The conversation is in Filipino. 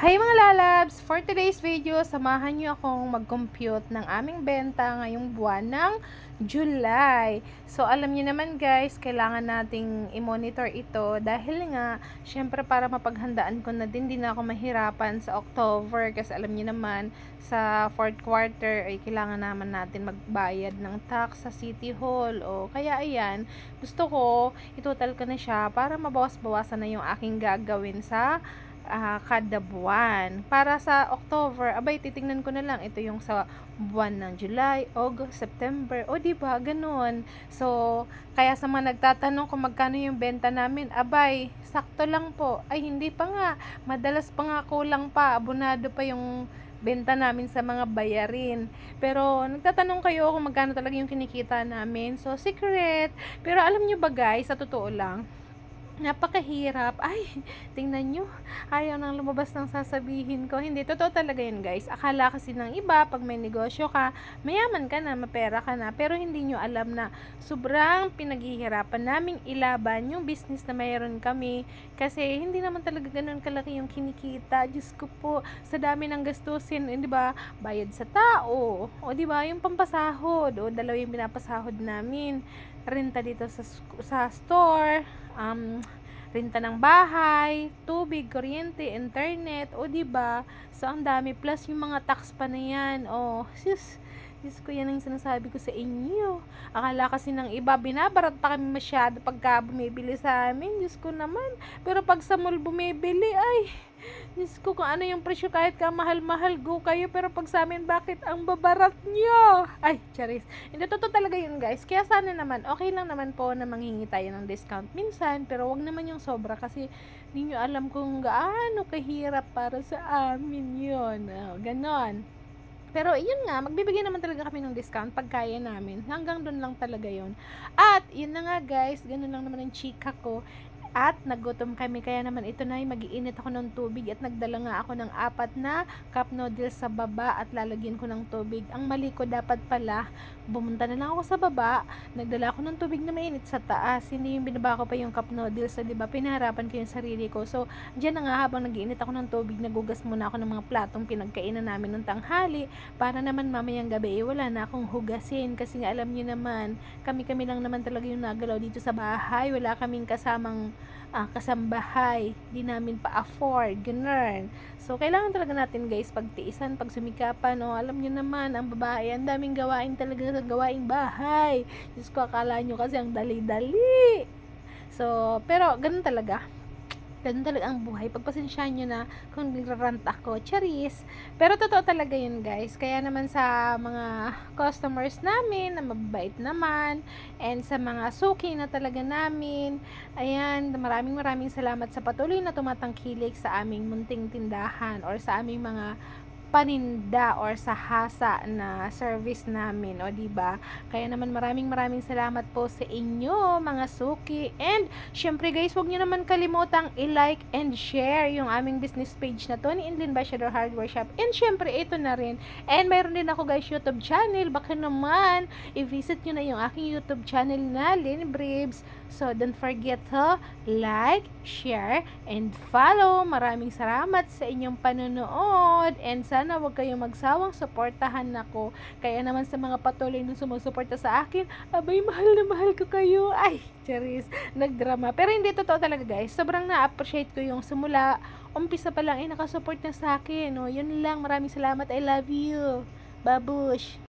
Hi mga lalabs! For today's video, samahan niyo akong mag-compute ng aming benta ngayong buwan ng July. So, alam niyo naman guys, kailangan nating i-monitor ito dahil nga, syempre para mapaghandaan ko na din ako mahirapan sa October kasi alam niyo naman, sa fourth quarter ay kailangan naman natin magbayad ng tax sa City Hall. O kaya ayan, gusto ko, itotal ko na siya para mabawas-bawasan na yung aking gagawin sa kada buwan. Para sa October, abay titingnan ko na lang ito yung sa buwan ng July, August, September. O di ba ganun. So, kaya sa mga nagtatanong kung magkano yung benta namin, abay, sakto lang po. Ay hindi pa nga. Madalas pa nga kulang pa, abonado pa yung benta namin sa mga bayarin. Pero nagtatanong kayo kung magkano talaga yung kinikita namin. So, secret. Pero alam nyo ba guys, sa totoo lang, napakahirap. Ay, tingnan nyo. Ayaw nang lumabas ng sasabihin ko. Hindi, totoo talaga yun guys. Akala kasi ng iba, pag may negosyo ka, mayaman ka na, mapera ka na. Pero hindi nyo alam na sobrang pinaghihirapan naming ilaban yung business na mayroon kami. Kasi hindi naman talaga ganun kalaki yung kinikita. Diyos ko po, sa dami ng gastusin, di ba? Bayad sa tao. O di ba, yung pampasahod. O dalawa yung pinapasahod namin. Renta dito sa store, renta ng bahay, tubig, kuryente, internet, o di ba? So ang dami plus yung mga tax pa na yan. Oh, Diyos ko, yan ang sinasabi ko sa inyo. Akala kasi ng iba, binabarat pa kami masyado pagka bumibili sa amin. Diyos ko naman. Pero pag sa mall bumibili, ay, Diyos ko, kung ano yung presyo, kahit ka mahal-mahal, go kayo. Pero pag sa amin, bakit ang babarat nyo? Ay, charis. Hindi, totoo talaga yun, guys. Kaya sana naman, okay lang naman po na manghingi tayo ng discount minsan. Pero wag naman yung sobra kasi hindi nyo alam kung gaano kahirap para sa amin yun. Oh, ganon. Pero yun nga, magbibigay naman talaga kami ng discount pag kaya namin. Hanggang doon lang talaga yun. At yun na nga guys, ganun lang naman ang chika ko. At nagutom kami, kaya naman ito na, mag-iinit ako ng tubig at nagdala nga ako ng 4 na cup noodles sa baba at lalagyan ko ng tubig. Ang mali ko dapat pala, bumunta na lang ako sa baba, nagdala ako ng tubig na mainit sa taas. Hindi yung binaba ko pa yung cup noodles, so, diba, pinaharapan ko yung sarili ko. So, dyan na nga habang nag-iinit ako ng tubig, nagugas muna ako ng mga platong pinagkainan namin ng tanghali para naman mamayang gabi, wala na akong hugasin. Kasi nga alam niyo naman, kami-kami lang naman talaga yung nagalaw dito sa bahay. Wala kaming kasambahay, di namin pa-afford, ganun. So, kailangan talaga natin guys, pagtiisan, pagsumikapan, o alam nyo naman, ang babae, ang daming gawain talaga sa gawaing bahay. Diyos ko, akala nyo kasi ang dali-dali. So, pero, ganun talaga ang buhay. Pagpasensyahan nyo na kung nagrarant ako, charis. Pero totoo talaga yun guys. Kaya naman sa mga customers namin na mababait naman, and sa mga suki na talaga namin, ayan, maraming salamat sa patuloy na tumatangkilik sa aming munting tindahan or sa aming mga paninda or sa hasa na service namin, o diba? Kaya naman maraming salamat po sa inyo mga suki. And syempre guys, huwag niyo naman kalimutang i-like and share yung aming business page na to ni Inlin Bashador Hardware Shop. And syempre ito na rin, and mayroon din ako guys YouTube channel, baka naman i-visit nyo na yung aking YouTube channel na Lynn Bribs. So don't forget to like, share, and follow. Maraming salamat sa inyong panonood, and sana huwag kayong magsawang suportahan ako. Kaya naman sa mga patuloy na sumusuporta sa akin, abay, mahal na mahal ko kayo. Ay, charis, nagdrama. Pero hindi, totoo talaga guys. Sobrang na-appreciate ko yung simula, umpisa pa lang, nakasupport na sa akin. O, yun lang, maraming salamat. I love you. Babush.